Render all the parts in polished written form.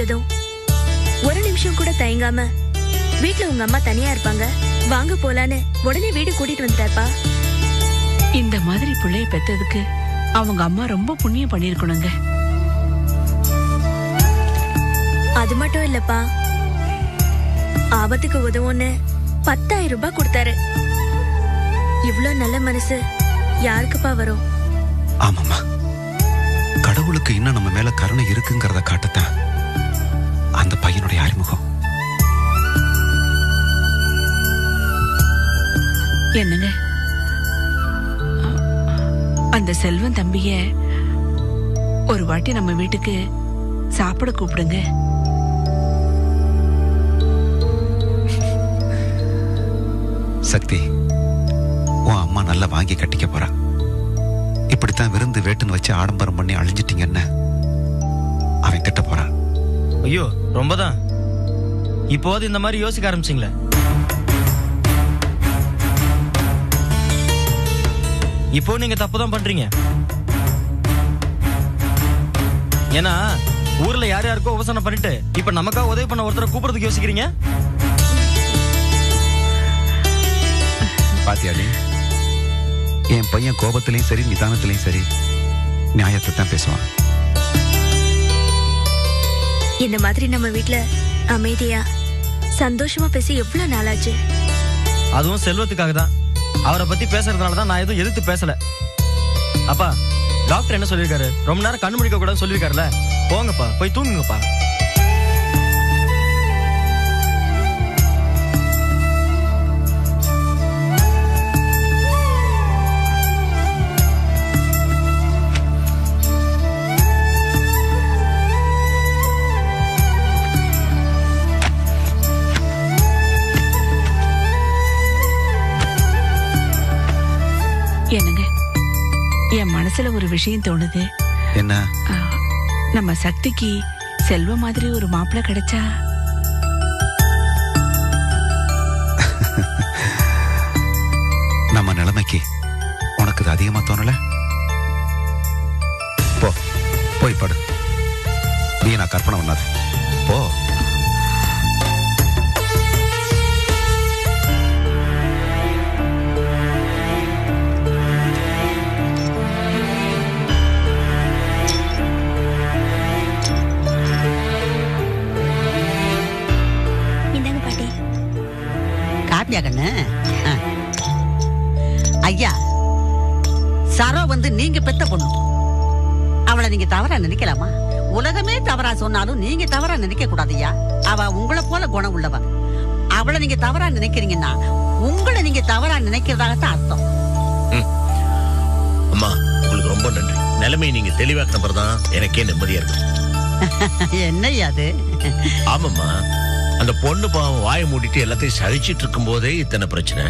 தெரிஞ்சதும் ஒரு நிமிஷம் கூட தயங்காம வீட்ல உங்க அம்மா தனியா இருப்பாங்க, வாங்க போலான்னு உடனே வீடு கூட்டிட்டு வந்துட்டாருப்பா. இந்த மாதிரி பிள்ளைய பெத்ததுக்கு அவங்க அம்மா ரொம்ப புண்ணியம் பண்ணிருக்கணுங்க. அது மட்டும் இல்லப்பா, ஆபத்துக்கு உதவுன்னு 10,000 ரூபாய் கொடுத்தாரு. இவ்ளோ நல்ல மனசு யாருக்குப்பா வரும்? ஆமாம்மா, கடவுளுக்கு இன்னும் நம்ம மேல கருணை இருக்குங்கிறத காட்டத்தான் அந்த பையனுடைய அறிமுகம். என்னங்க, அந்த செல்வன் தம்பிய ஒரு வாட்டி நம்ம வீட்டுக்கு சாப்பிட கூப்பிடுங்க. சக்தி, உன் அம்மா நல்லா வாங்கி கட்டிக்க போறா. இப்படித்தான் விருந்து வேட்டுன்னு வச்சு ஆடம்பரம் பண்ணி அழிஞ்சிட்டீங்கன்னு அவன் திட்ட போறான். ஐயோ, ரொம்பதான். இப்போது இந்த மாதிரி யோசிக்க ஆரம்பிச்சிங்களே. இப்போ நீங்க தப்புதான் பண்றீங்க. ஏன்னா ஊர்ல யார் யாருக்கோ உபசனம் பண்ணிட்டு இப்ப நமக்காக உதவி பண்ண ஒருத்தரை கூப்பிடுறதுக்கு யோசிக்கிறீங்க. பாத்தியாடி, என் பையன் கோபத்திலையும் சரி நிதானத்திலையும் சரி நியாயத்தை தான் பேசுவான். இந்த மாதிரி நம்ம வீட்ல அமைதியா சந்தோஷமா பேசி எவ்வளவு நாளாச்சு. அதுவும் செல்வத்துக்காக தான். அவரை பத்தி பேசுறதுனால தான் நான் எதுவும் எதிர்த்து பேசல. அப்பா, டாக்டர் என்ன சொல்லியிருக்காரு? ரொம்ப நேரம் கண்ணு முடிக்க கூடாதுன்னு சொல்லியிருக்காருல்ல. போங்கப்பா, போய் தூங்குங்கப்பா. என்னங்க, என் மனசுல ஒரு விஷயம் தோணுது. என்ன? நம்ம சக்திக்கு செல்வ மாதிரி ஒரு மாப்பிள்ளை கிடைச்சா. நம்ம நிலைமைக்கு உனக்கு இது அதிகமா தோணல? போ, போய் படு. நீ நான் கற்பனை பண்ணாத. போ. ஐயா, சரோ வந்து நீங்க பெத்த பொண்ணு. அவளை நீங்க தவறா நினைக்கலாமா? உலகமே தவறா சொன்னாலும் நீங்க தவறா நினைக்க கூடாதுயா. அவ உங்களை போல குணம் உள்ளவ. அவளை நீங்க தவறா நினைக்கிறீங்கன்னா உங்களை நீங்க தவறா நினைக்கிறதாகத்தான் அர்த்தம். அம்மா, உங்களுக்கு ரொம்ப நன்றி. நிலைமை நீங்க தெளிவாக்கின பிறகுதான் எனக்கே நிம்மதியா இருக்கு. என்னையா அது? ஆமாம்மா, அந்த பொண்ணு பாவம் வாயை மூடிட்டு எல்லாத்தையும் சகிச்சிட்டு இருக்கும் போதே இத்தனை பிரச்சனை.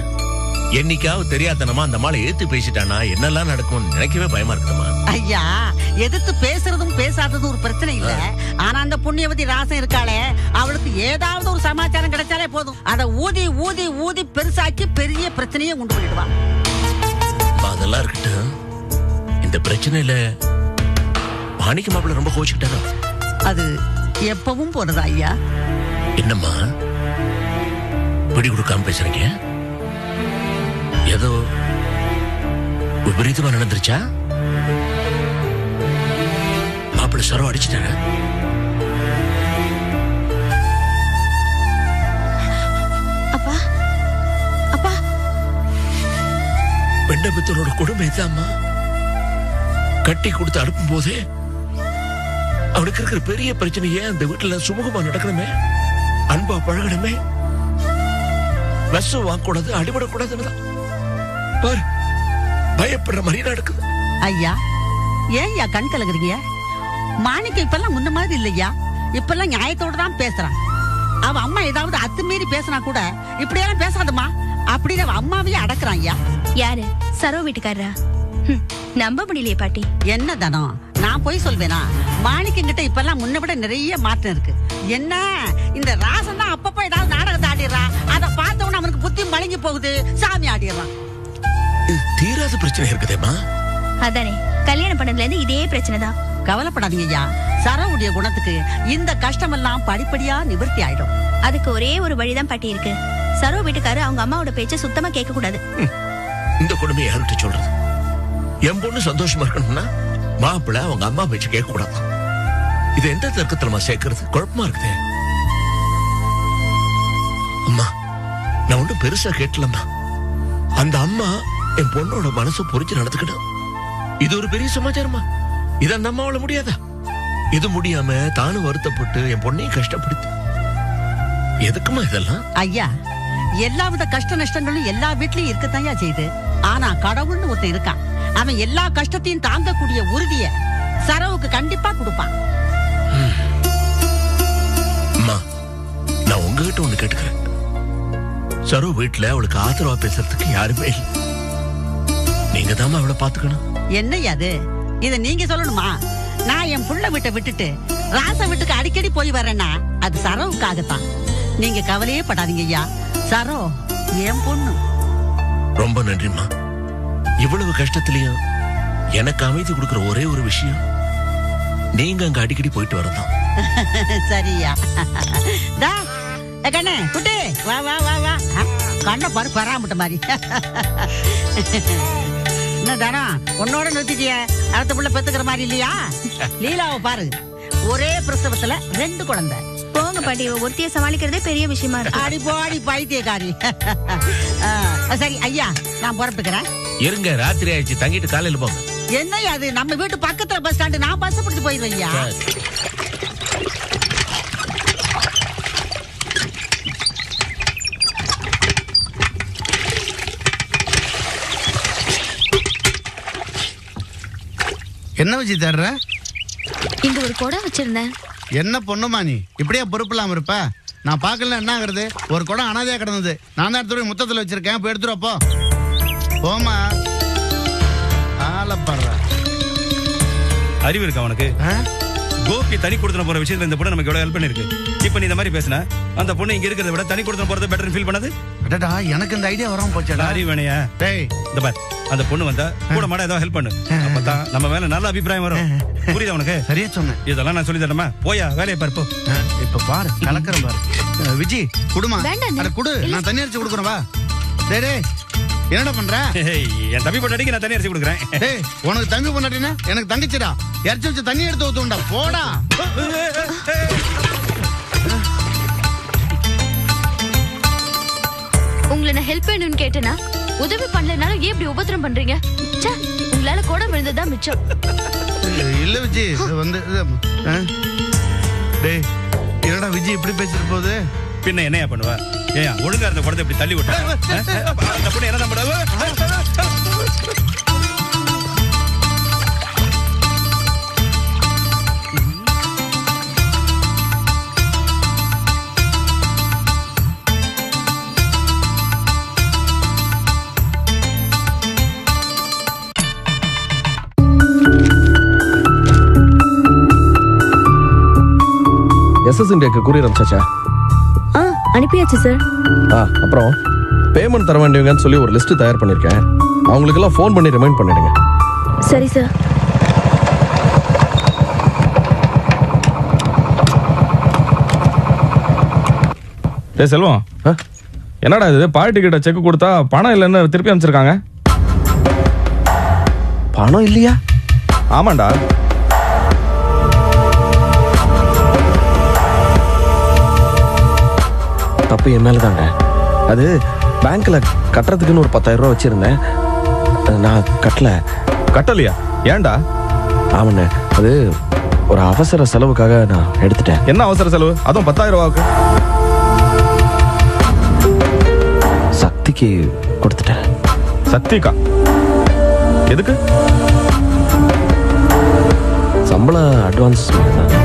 என்னைக்காவது தெரியாதனமா அந்த மாலை எதிர்த்து பேசிட்டானா என்னெல்லாம் நடக்கும் நினைக்கவே பயமா இருக்குமா? ஐயா, எதிர்த்து பேசுறதும் பேசாததும் ஒரு பிரச்சனை இல்ல. ஆனா அந்த புண்ணியவதி ராசம் இருக்காளே, அவளுக்கு ஏதாவது ஒரு சமாச்சாரம் கிடைச்சாலே போதும், அதை ஊதி ஊதி ஊதி பெருசாக்கி பெரிய பிரச்சனையே உண்டு பண்ணிடுவான். அதெல்லாம் இருக்கட்டும், இந்த பிரச்சனையில மாணிக்க மாப்பிள்ள ரொம்ப கோச்சுக்கிட்டாரா? அது எப்பவும் போறதா ஐயா? என்னம்மா பிடி கொடுக்காம பேசுறீங்க? ஏதோ விபரீதமா நடந்துருச்சா? மாப்பிள்ள சரோ அடிச்சுட்டார? அப்பா, அப்பா, பெண்டபத்தனோட குடும்பம் இதாம்மா. கட்டி கொடுத்து அனுப்பும் போதே அவனுக்கு இருக்கிற பெரிய பிரச்சனையே அந்த வீட்டுல சுமூகமா நடக்கணுமே, அன்பா பழகணுமே, விஷம் வாங்கக்கூடாது, அடிபடக்கூடாதுன்னு பாரு பயப்படுற மாதிரி நடக்குது. ஐயா, ஏன் யா கண் கலங்குறீங்க? மாணிக்க இப்பெல்லாம் முன்ன மாதிரி இல்லையா. இப்பெல்லாம் நியாயத்தோட தான் பேசுறான். அவ அம்மா ஏதாவது அத்துமீறி பேசினா கூட இப்படியெல்லாம் பேசாதம்மா அப்படின்னு அவ அம்மாவையே அடக்குறான். ஐயா, யாரு? சரோ வீட்டுக்காரரா? நம்ப முடியலையே பாட்டி. என்ன தனம், நான் போய் சொல்வேனா? மாணிக்கிட்ட இப்பெல்லாம் முன்ன விட நிறைய மாற்றம் இருக்கு. என்ன இந்த ராசன் தான் அப்பப்ப ஏதாவது நாடகத்தை ஆடிடுறான். அதை பார்த்தவன அவனுக்கு புத்தி மழுங்கி போகுது, சாமி ஆடிடுறான். தீராத பிரச்சனை இருக்குதேம்மா. அதானே கல்யாணம் பண்ணதுல இருந்து இதே பிரச்சனை தான். கவலைப்படாதீங்க ஐயா, சரவுடைய குணத்துக்கு இந்த கஷ்டமெல்லாம் படிப்படியா நிவர்த்தி ஆயிடும். அதுக்கு ஒரே ஒரு வழிதான் பாட்டி இருக்கு. சரோ வீட்டுக்காரு அவங்க அம்மாவோட பேச்ச சுத்தமா கேட்க கூடாது. இந்த கொடுமை யார்கிட்ட சொல்றது? என் பொண்ணு சந்தோஷமா இருக்கணும்னா மாப்பிள்ள அவங்க அம்மா பேச்சு கேட்க கூடாது. இது எந்த தர்க்கத்துல சேர்க்கறது? குழப்பமா இருக்குது. அம்மா, நான் ஒன்றும் பெருசா கேட்டலம்மா. அந்த அம்மா என் பொண்ணோட மனசு புரிஞ்சு நடந்துக்கணும். இது ஒரு பெரிய சமாச்சாரமா? இது அந்த அம்மாவால முடியாதா? இது முடியாம தானும் வருத்தப்பட்டு என் பொண்ணையும் கஷ்டப்படுத்து எதுக்குமா இதெல்லாம்? ஐயா, எல்லாவித கஷ்ட நஷ்டங்களும் எல்லா வீட்லயும் இருக்கத்தாயா செய்யுது. ஆனா கடவுள்னு ஒருத்தன் இருக்கான். அவன் எல்லா கஷ்டத்தையும் தாங்கக்கூடிய உறுதிய சரவுக்கு கண்டிப்பா கொடுப்பான். அம்மா, நான் உங்ககிட்ட ஒண்ணு கேட்டுக்கிறேன். சரோ வீட்டுல அவளுக்கு ஆதரவா பேசுறதுக்கு யாருமே இல்லை. நீங்க தான் அவளை பாத்துக்கணும். என்னையா அது? இத நீங்க சொல்லணுமா? நான் என் புள்ள வீட்டை விட்டுட்டு ராச வீட்டுக்கு அடிக்கடி போய் வரேன்னா அது சரவுக்காகத்தான். நீங்க கவலையே படாதீங்க ஐயா. சரோ என் பொண்ணு. ரொம்ப நன்றிம்மா. இவ்வளவு கஷ்டத்திலையும் எனக்கு அமைதி கொடுக்கிற ஒரே ஒரு விஷயம் நீங்க அங்க அடிக்கடி போயிட்டு வரதான். சரியா? கண்ணே குட்டி, வா வா வா வா. கண்ணை பாரு, பராமட்ட மாதிரி. என்ன தானா உன்னோட நிறுத்திட்டிய? அடுத்த புள்ள பெத்துக்கிற மாதிரி இல்லையா? லீலாவை பாரு, ஒரே பிரசவத்துல 2 குழந்தை. போங்க பாட்டி, ஒருத்திய சமாளிக்கிறதே பெரிய விஷயமா இருக்கு. அடி போடி பைத்தியக்காரி. சரி ஐயா, நான் புறப்பட்டுக்கிறேன். இருங்க, ராத்திரி ஆயிடுச்சு, தங்கிட்டு காலையில போங்க. என்னையா அது? நம்ம வீட்டு பக்கத்துல பஸ் ஸ்டாண்டு. நான் பஸ் பிடிச்சு போயிடுவேன் ஐயா. என்ன வச்சு தர்ற? இங்க ஒரு குடம் வச்சிருந்தேன். என்ன பொண்ணுமா நீ? இப்படியே பொறுப்பு இல்லாம இருப்ப? நான் பார்க்கல என்ன ஆகுறது? ஒரு குடம் அனாதையா கிடந்தது. நான் தான் எடுத்து முத்தத்துல வச்சிருக்கேன். போய் எடுத்துருவா போ. போமா. ஆளப்படுற அறிவு இருக்கா உனக்கு? கோபி தனி கொடுத்து போற விஷயத்துல இந்த பொண்ணு நமக்கு எவ்வளவு ஹெல்ப் பண்ணிருக்கு. இப்ப நீ இந்த மாதிரி பேசினா அந்த பொண்ணு இங்க இருக்கிறத விட தனி கொடுத்து போறது பெட்டர் ஃபீல் பண்ணது. அடடா, எனக்கு இந்த ஐடியா வராம போச்சடா. அறிவு வேணையா? டேய், இந்த பார், அந்த பொண்ணு வந்தா கூட மாட ஏதோ ஹெல்ப் பண்ணு. அப்பதான் நம்ம மேல நல்ல அபிப்பிராயம் வரும். புரியுதா உனக்கு? சரியா சொன்னேன். இதெல்லாம் நான் சொல்லி தரமா? போயா வேலையை பார்ப்போம். இப்ப பாரு, கலக்கறேன் பாரு. விஜி குடுமா. அட குடு, நான் தண்ணி அரைச்சு கொடுக்குறேன் வா. டேய் டேய், என்னடா பண்ற? என் தம்பி பொண்டாட்டிக்கு நான் தண்ணி அரைச்சு கொடுக்குறேன். டேய், உனக்கு தம்பி பொண்டாட்டினா எனக்கு தங்கச்சிடா. இறச்சி வச்சு தண்ணி எடுத்து ஊத்துண்டா. போடா. உங்களை நான் ஹெல்ப் பண்ணணும்னு கேட்டேனா உதவி பண்ணலனாலும் ஏன் இப்படி உபத்திரம் பண்றீங்க? உங்களால கூட விழுந்ததா மிச்சம். இல்ல விஜி, வந்து டேய், என்னடா விஜி இப்படி பேசிட்டு போகுது? பின்ன என்னையா பண்ணுவா? ஏன் ஒழுங்கா இருந்த குடத்தை இப்படி தள்ளி விட்டா? அந்த பொண்ணு என்னதான் பண்ணுவா? எஸ்எஸ் இந்தியாக்கு கூரியர் அனுப்பிச்சாச்சா? அனுப்பியாச்சு சார். அப்புறம் பேமெண்ட் தர வேண்டியவங்கன்னு சொல்லி ஒரு லிஸ்ட் தயார் பண்ணிருக்கேன். அவங்களுக்கெல்லாம் ஃபோன் பண்ணி ரிமைண்ட் பண்ணிடுங்க. சரி சார். டேய் செல்வம், என்னடா இது? பார்ட்டி கிட்ட செக் கொடுத்தா பணம் இல்லைன்னு திருப்பி அனுப்பிச்சிருக்காங்க. பணம் இல்லையா? ஆமாண்டா. தப்பு என் மேல தாங்க. அது பேங்க்ல கட்டுறதுக்குன்னு ஒரு 10,000 ரூபா வச்சிருந்தேன். நான் கட்டலையா? ஏன்டா? ஆமாண்ணே, அது ஒரு அவசர செலவுக்காக நான் எடுத்துட்டேன். என்ன அவசர செலவு? அதுவும் 10,000 ரூபாவுக்கு? சக்திக்கு கொடுத்துட்டேன். சக்திக்கா? எதுக்கு? சம்பள அட்வான்ஸ் தான்.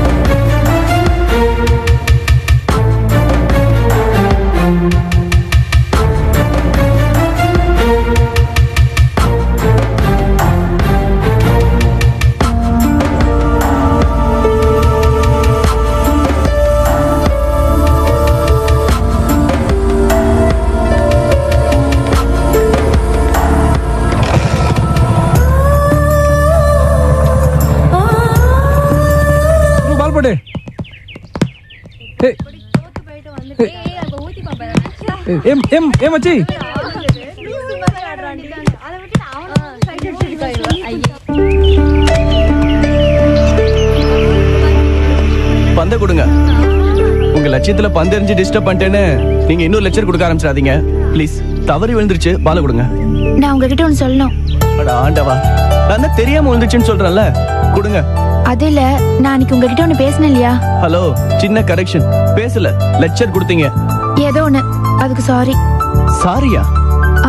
மச்சி பந்த கொடுங்க. உங்க லட்சியத்துல பந்து எறிஞ்சு டிஸ்டர்ப் பண்ணிட்டேன்னு நீங்க இன்னொரு லெக்சர் கொடுக்க ஆரம்பிச்சிடாதீங்க ப்ளீஸ். தவறி விழுந்துருச்சு, பால கொடுங்க. நான் உங்ககிட்ட ஒன்னு சொல்லணும். அட ஆண்டவா, நான் தான் தெரியாம விழுந்துச்சுன்னு சொல்றேன்ல, கொடுங்க. அது இல்ல, நான் அன்னைக்கு உங்ககிட்ட ஒன்னு பேசினேன் இல்லையா? ஹலோ, சின்ன கரெக்ஷன். பேசல, லெக்சர் கொடுத்தீங்க. ஏதோ ஒண்ணு, அதுக்கு சாரி. சாரியா?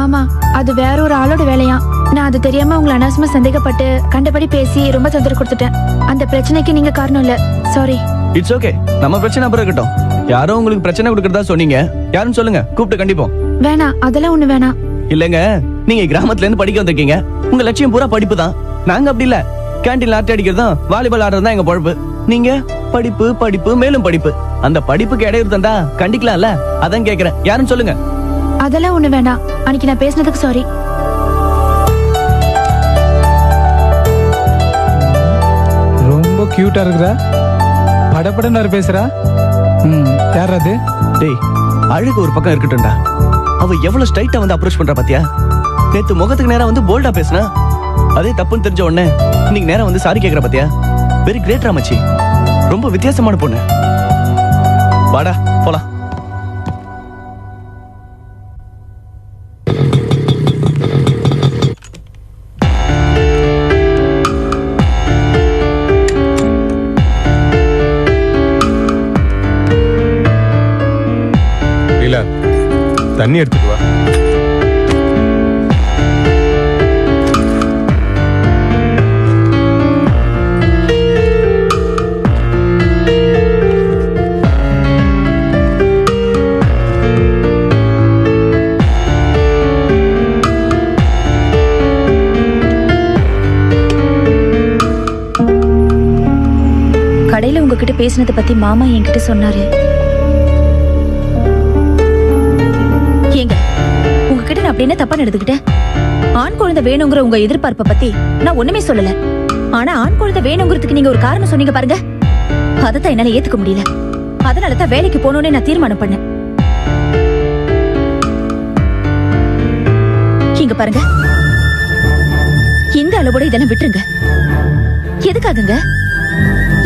ஆமா, அது வேற ஒரு ஆளோட வேலையா. நான் அது தெரியாம உங்களை அனாவசியமா சந்தேகப்பட்டு கண்டபடி பேசி ரொம்ப தொந்தரவு கொடுத்துட்டேன். அந்த பிரச்சனைக்கு நீங்க காரணம் இல்ல, சாரி. இட்ஸ் ஓகே, நம்ம பிரச்சனை அப்புறம் இருக்கட்டும். யாரோ உங்களுக்கு பிரச்சனை கொடுக்கறதா சொன்னீங்க, யாருன்னு சொல்லுங்க, கூப்பிட்டு கண்டிப்போம். வேணாம், அதெல்லாம் ஒண்ணு வேணாம். இல்லங்க, நீங்க கிராமத்துல இருந்து படிக்க வந்திருக்கீங்க, உங்க லட்சியம் பூரா படிப்பு தான். நாங்க அப்படி இல்ல, கேண்டீன்ல அரட்டை அடிக்கிறதும் வாலிபால் ஆடுறதுதான் எங்க பொழப்பு. நீங்க படிப்பு படிப்பு மேலும் படிப்பு. அந்த படிப்புக்கு இடையூறு தந்தா கண்டிக்கலாம்ல, அதான் கேக்குறேன், யாருன்னு சொல்லுங்க. அதெல்லாம் ஒண்ணு வேணாம், அன்னைக்கு நான் பேசினதுக்கு சாரி. ரொம்ப கியூட்டா இருக்குதா, படப்படன்னு பேசுறா. யார் அது? டேய், அழுகு ஒரு பக்கம் இருக்கட்டும்டா, அவ எவ்வளவு ஸ்ட்ரைட்டா வந்து அப்ரோச் பண்றா பாத்தியா? நேத்து முகத்துக்கு நேரா வந்து போல்டா பேசினா, அதே தப்புன்னு தெரிஞ்ச உடனே இன்னைக்கு நேரா வந்து சாரி கேக்குற பாத்தியா? வெரி கிரேட் ராமச்சி, ரொம்ப வித்தியாசமான பொண்ணு. வாடா போலாம். தண்ணி எடுத்துட்டு வா. கடையில உங்ககிட்ட பேசினதை பத்தி மாமா என்கிட்ட சொன்னாரு. உங்ககிட்ட நான் அப்படியே தப்பா நடந்துக்கிட்டேன். ஆண் குழந்தை வேணுங்கிற உங்க எதிர்பார்ப்பை பத்தி நான் ஒண்ணுமே சொல்லல. ஆனா ஆண் குழந்தை வேணுங்கிறதுக்கு நீங்க ஒரு காரணம் சொன்னீங்க பாருங்க, அதைத்தான் என்னால ஏத்துக்க முடியல. அதனாலதான் வேலைக்கு போகணும்னு நான் தீர்மானம் பண்ணேன். இங்க பாருங்க, இந்த அளவோட இதெல்லாம் விட்டுருங்க. எதுக்காகங்க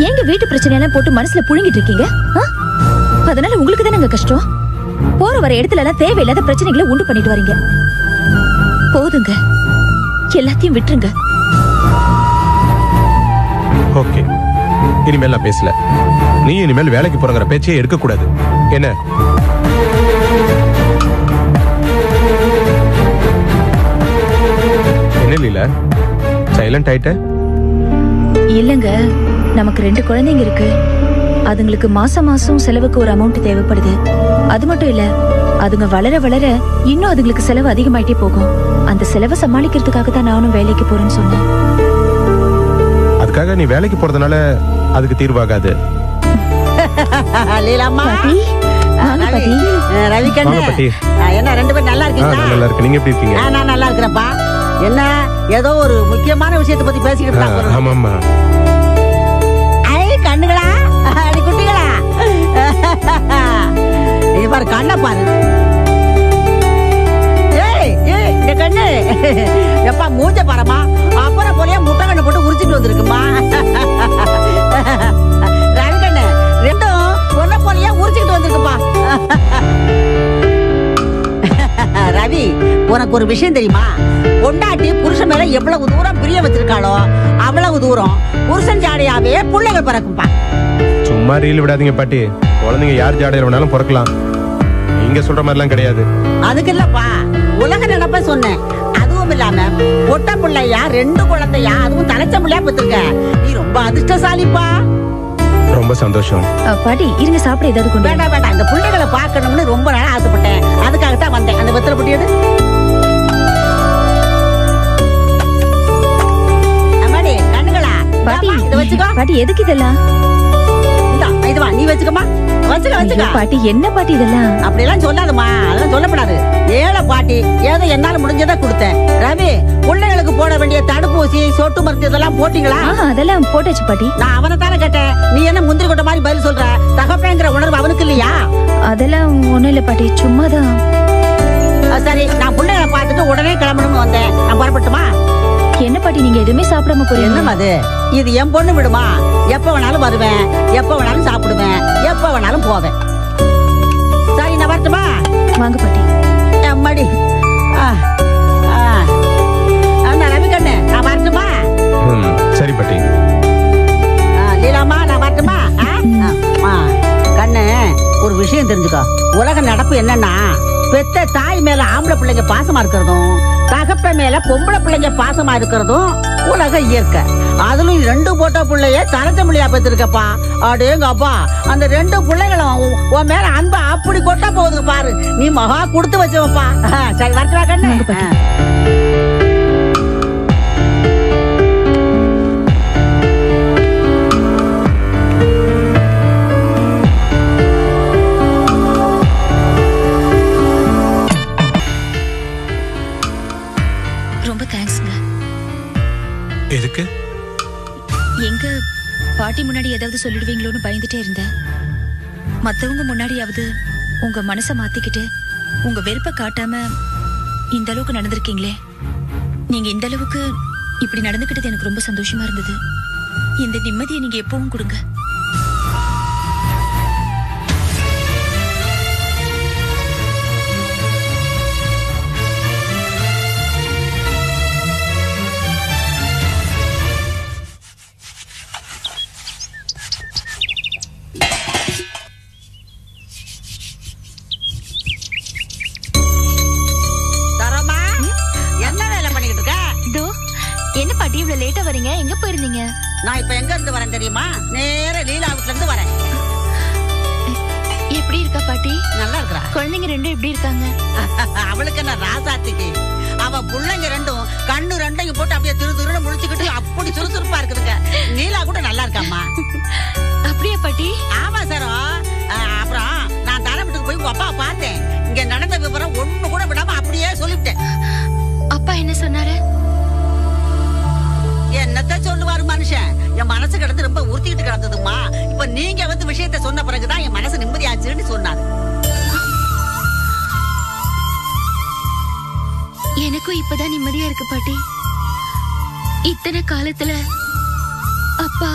எங்க வீட்டு பிரச்சனையெல்லாம் போட்டு மனசுல புழுங்கிட்டு இருக்கீங்க? அதனால உங்களுக்கு தானே கஷ்டம். போற வர இடத்துல எல்லாம் தேவையில்லாத பிரச்சனைகளை உண்டு பண்ணிட்டு வரீங்க. போதுங்க, எல்லாத்தையும் விட்டுருங்க. ஓகே, இனிமேல் நான் பேசல. நீ இனிமேல் வேலைக்கு போறங்கிற பேச்சே எடுக்க கூடாது. என்ன? என்ன லீலா சைலண்ட் ஆயிட்ட? இல்லங்க, நமக்கு 2 குழந்தைங்க இருக்கு. அதுங்களுக்கு மாசம் மாசம் செலவுக்கு ஒரு அமௌண்ட் தேவைப்படுது. அது மட்டும் இல்ல, அதுங்க வளர வளர இன்னும் அதுங்களுக்கு செலவு அதிகமாயிட்டே போகும். அந்த செலவை சமாளிக்கிறதுக்காக தான் நானும் வேலைக்கு போறேன்னு சொன்னேன். அதுக்காக நீ வேலைக்கு போறதுனால அதுக்கு தீர்வாகாது. லீலாம்மா, ரவி கண்ணு, என்ன 2 பேரும் நல்லா இருக்கீங்களா? நல்லா இருக்கு. நீங்க எப்படி இருக்கீங்க? நான் நல்லா இருக்கிறேன்ப்பா. என்ன ஏதோ ஒரு முக்கியமான விஷயத்தை பத்தி பேசிக்கிட்டு இருக்காங்க. ஆமாம்மா. கண்ணுகளா, அடி குட்டிகளா, இது பாரு, கண்ணை பாரு. இந்த கண்ணு எப்பா மூஞ்ச பாரமா, அப்புறம் போலியா முட்டை கண்ணு போட்டு உரிச்சிட்டு வந்திருக்குமா. ரவி கண்ணு 2ம் ஒன்ன போலியா உரிச்சிட்டு வந்திருக்குப்பா. ரவி, உனக்கு ஒரு விஷயம் தெரியுமா? பொண்டாட்டி புருஷன் மேல எவ்வளவு தூரம் பிரிய வச்சிருக்காளோ அவ்வளவு தூரம் புருஷன் ஜாடையாவே பிள்ளைகள் பிறக்கும்பா. சும்மா ரீல் விடாதீங்க பாட்டி. குழந்தைங்க யார் ஜாடையில வேணாலும் பிறக்கலாம். நீங்க சொல்ற மாதிரிலாம் கிடையாது. அதுக்கு இல்லப்பா, உலக நினைப்ப சொன்னேன். அதுவும் இல்லாம ஒட்ட பிள்ளையா 2 குழந்தையா, அதுவும் தலைச்ச பிள்ளையா பெற்றிருக்க. நீ ரொம்ப அதிர்ஷ்டசாலிப்பா. ரொம்ப சந்தோஷம். பாட்டி இருங்க, சாப்பிட ஏதாவது கொண்டு. வேண்டாம் வேண்டாம், இந்த பிள்ளைகளை பார்க்கணும்னு ரொம்ப நாளா ஆசைப்பட்டேன். அதுக்காகத்தான் வந்தேன். அந்த வெத்தலை பொட்டி எடு. பாட்டி, இதை வச்சுக்கோ. பாட்டி எதுக்கு இதெல்லாம்? இதுவா, நீ வச்சுக்கமா. வச்சுக்க. பாட்டி என்ன பாட்டி இதெல்லாம்? அப்படியெல்லாம் சொல்லாதம்மா, அதெல்லாம் சொல்லப்படாது. ஏழை பாட்டி, ஏதோ என்னால முடிஞ்சதை கொடுத்தேன். ரவி, பிள்ளைகளுக்கு போட வேண்டிய தடுப்பூசி, சொட்டு மருந்து இதெல்லாம் போட்டீங்களா? அதெல்லாம் போட்டாச்சு பாட்டி. நான் அவனை தானே கேட்டேன், நீ என்ன முந்திரி கொட்ட மாதிரி பதில் சொல்ற? தகப்பேங்கிற உணர்வு அவனுக்கு இல்லையா? அதெல்லாம் ஒண்ணும் இல்ல பாட்டி, சும்மாதான். சரி, நான் பிள்ளைகளை பார்த்துட்டு உடனே கிளம்பணும்னு வந்தேன். நான் புறப்பட்டுமா? என்ன பாட்டி நீங்க எதுவுமே சாப்பிடாம போறீங்க? என்ன அது? இது என் பொண்ணு விடுமா? எப்ப வேணாலும் வருவேன், எப்ப வேணாலும் சாப்பிடுவேன், எப்ப வேணாலும் போவேன். சரி, நான் வரட்டுமா? வாங்க பாட்டி. அம்மாடி, ரவி கண்ணு, நான் வரட்டுமா? சரி பாட்டி. லீலாமா, நான் வரட்டுமா? கண்ணு, ஒரு விஷயம் தெரிஞ்சுக்கோ. உலக நடப்பு என்னன்னா, பெத்த தாய் மேல ஆம்பளை பிள்ளைங்க பாசமா இருக்கிறதும், தகப்ப மேல பொம்பளை பிள்ளைங்க பாசமா இருக்கிறதும் உலக இயற்கை. அதுலயும் 2 போட்ட பிள்ளைய தரச்சமொழியா பெற்றிருக்கப்பா. அடேங்க அப்பா, அந்த 2 பிள்ளைகளும் உன் மேல அன்பா அப்படி கொட்ட போகுது பாரு. நீ மகா கொடுத்து வச்சவப்பா. சரி, வரட்டுவா கண்ணு. ரொம்ப தேங்க்ஸ்ங்க. எதுக்கு? எங்க பாட்டி முன்னாடி ஏதாவது சொல்லிடுவீங்களோன்னு பயந்துட்டே இருந்தேன். மத்தவங்க முன்னாடியாவது உங்க மனசை மாத்திக்கிட்டு உங்க வெறுப்பை காட்டாம இந்த அளவுக்கு நடந்திருக்கீங்களே. நீங்க இந்த அளவுக்கு இப்படி நடந்துக்கிட்டது எனக்கு ரொம்ப சந்தோஷமா இருந்தது. இந்த நிம்மதியை நீங்க எப்பவும் கொடுங்க. என்ன பாட்டி இவ்வளவு லேட்டா வரீங்க? எங்க போயிருந்தீங்க? நான் இப்ப எங்க இருந்து வரேன் தெரியுமா? நேர லீலா வீட்ல இருந்து வரேன். எப்படி இருக்கா பாட்டி? நல்லா இருக்கா. குழந்தைங்க 2 எப்படி இருக்காங்க? அவளுக்கு என்ன ராசாத்திக்கு, அவ புள்ளைங்க 2 கண்ணு 2 போட்டு அப்படியே துருதுருன்னு முழிச்சுக்கிட்டு அப்படி சுறுசுறுப்பா இருக்குதுங்க. நீலா கூட நல்லா இருக்காம்மா. அப்படியே பாட்டி? ஆமா சார். அப்புறம் நான் தர வீட்டுக்கு போய் அப்பா பார்த்தேன். இங்க நடந்த விவரம் ஒண்ணு கூட விடாம அப்படியே சொல்லிவிட்டேன். அப்பா என்ன சொன்னாரு? என்னத்த சொல்லுவாரு மனுஷன்? என் மனசு கிடந்து ரொம்ப உறுத்திக்கிட்டு கிடந்ததுமா. இப்ப நீங்க வந்து விஷயத்த சொன்ன பிறகுதான் என் மனசு நிம்மதியாச்சுன்னு சொன்னாரு. எனக்கும் இப்பதான் நிம்மதியா இருக்கு பாட்டி. இத்தனை காலத்துல அப்பா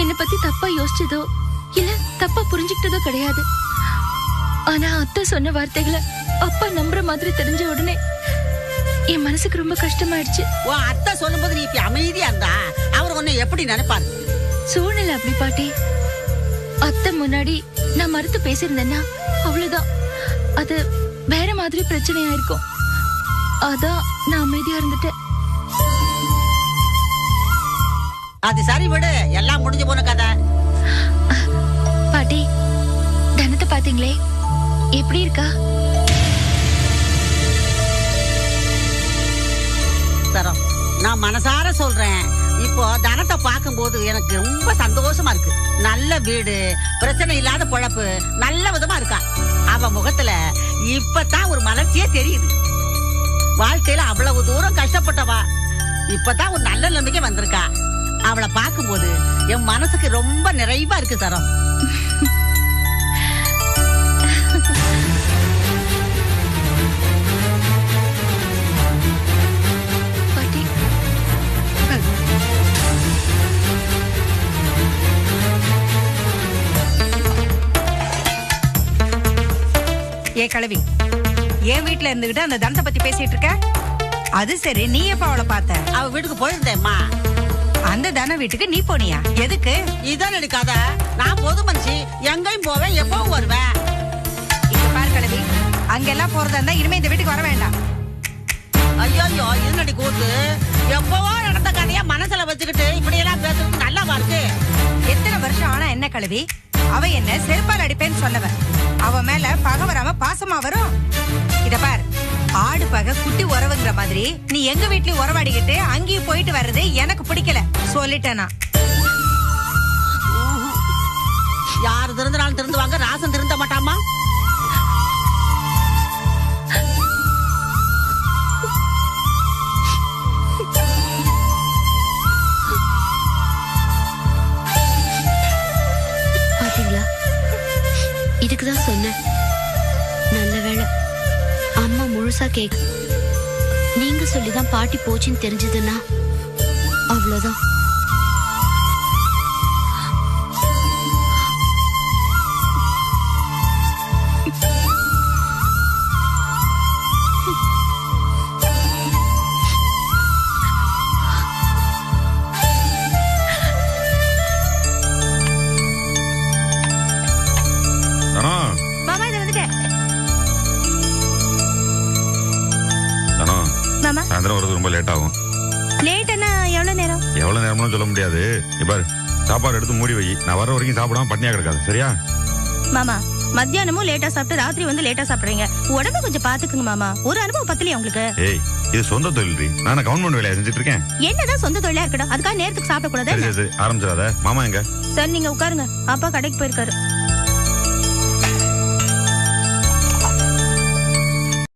என்ன பத்தி தப்பா யோசிச்சதோ இல்ல தப்பா புரிஞ்சுக்கிட்டதோ கிடையாது. ஆனா அத்தை சொன்ன வார்த்தைகளை அப்பா நம்புற மாதிரி தெரிஞ்ச உடனே என் மனசுக்கு ரொம்ப கஷ்டமாயிடுச்சு. அத்தை சொல்லும் போது நீ இப்ப அமைதியா இருந்தா அவர் உன்னை எப்படி நினைப்பாரு? சூழ்நிலை அப்படி பாட்டி. அத்தை முன்னாடி நான் மறுத்து பேசியிருந்தேன்னா அவ்வளவுதான், அது வேற மாதிரி பிரச்சனையா இருக்கும். அதான் நான் அமைதியா இருந்துட்டேன். அது சரி விடு, எல்லாம் முடிஞ்சு போன கதை. பாட்டி, தனத்தை பாத்தீங்களே, எப்படி இருக்கா? நான் மனசார சொல்றேன், இப்போ தனத்தை பார்க்கும்போது எனக்கு ரொம்ப சந்தோஷமா இருக்கு. நல்ல வீடு, பிரச்சனை இல்லாத பொழப்பு, நல்ல விதமா இருக்கா. அவ முகத்துல இப்பதான் ஒரு மலர்ச்சியே தெரியுது. வாழ்க்கையில அவ்வளவு தூரம் கஷ்டப்பட்டவா இப்பதான் ஒரு நல்ல நிலைமைக்கு வந்திருக்கா. அவளை பார்க்கும்போது என் மனசுக்கு ரொம்ப நிறைவா இருக்கு சரம். ஏ கிழவி, என் வீட்டுல இருந்துகிட்டு அந்த தனத்தை பத்தி பேசிட்டு இருக்க? அது சரி, நீ எப்ப அவளை பார்த்த? அவ வீட்டுக்கு போயிருந்தேம்மா. அந்த தன வீட்டுக்கு நீ போனியா? எதுக்கு? இதான் எடுக்காத. நான் பொது மனுஷி, எங்கேயும் போவேன், எப்பவும் வருவேன். இங்க பாரு கிழவி, அங்கெல்லாம் போறதா இருந்தா இனிமே இந்த வீட்டுக்கு வர வேண்டாம். ஐயோ, என்னடி கூத்து? எப்பவோ நடந்த கதையா மனசுல வச்சுக்கிட்டு இப்படி எல்லாம் பேசுறது நல்லாவா இருக்கு? எத்தனை வருஷம் ஆனா என்ன கிழவி? அவ என்ன செருப்பால் அடிப்பேன்னு சொன்னவ. அவ மேல பகை வராம பாசமா வரும். இத பார், ஆடு பகை குட்டி உறவுங்கிற மாதிரி நீ எங்க வீட்லயும் உறவாடிக்கிட்டு அங்கேயும் போயிட்டு வர்றது எனக்கு பிடிக்கல, சொல்லிட்டேனா. யாரு திருந்தினாலும் திருந்துவாங்க, ராசன் திருந்த மாட்டாமா? பாத்தீங்களா, இதுக்குதான் சொன்னேன். நல்ல வேளை அம்மா முழுசா கேட்க. நீங்க சொல்லிதான் பாட்டி போச்சுன்னு தெரிஞ்சதுன்னா அவ்வளவுதான். சாயந்தரம் வரது ரொம்ப லேட் ஆகும். லேட்னா எவ்வளவு நேரம்? எவ்வளவு நேரம்னு சொல்ல முடியாது. பாரு, சாப்பாடு எடுத்து மூடி வை. நான் வர வரைக்கும் சாப்பிடாம பட்னியா கிடக்காது, சரியா? மாமா, மத்தியானமும் லேட்டா சாப்பிட்டு ராத்திரி வந்து லேட்டா சாப்பிடுறீங்க. உடம்பு கொஞ்சம் பாத்துக்குங்க மாமா. ஒரு அனுபவம் பத்தலையா உங்களுக்கு? ஏய், இது சொந்த தொழில். நான் கவர்மெண்ட் வேலையை செஞ்சுட்டு இருக்கேன். என்னதான் சொந்த தொழிலா இருக்கட்டும், அதுக்காக நேரத்துக்கு சாப்பிட கூடாது. ஆரம்பிச்சிடாத. மாமா எங்க? சார், நீங்க உட்காருங்க. அப்பா கடைக்கு போயிருக்காரு.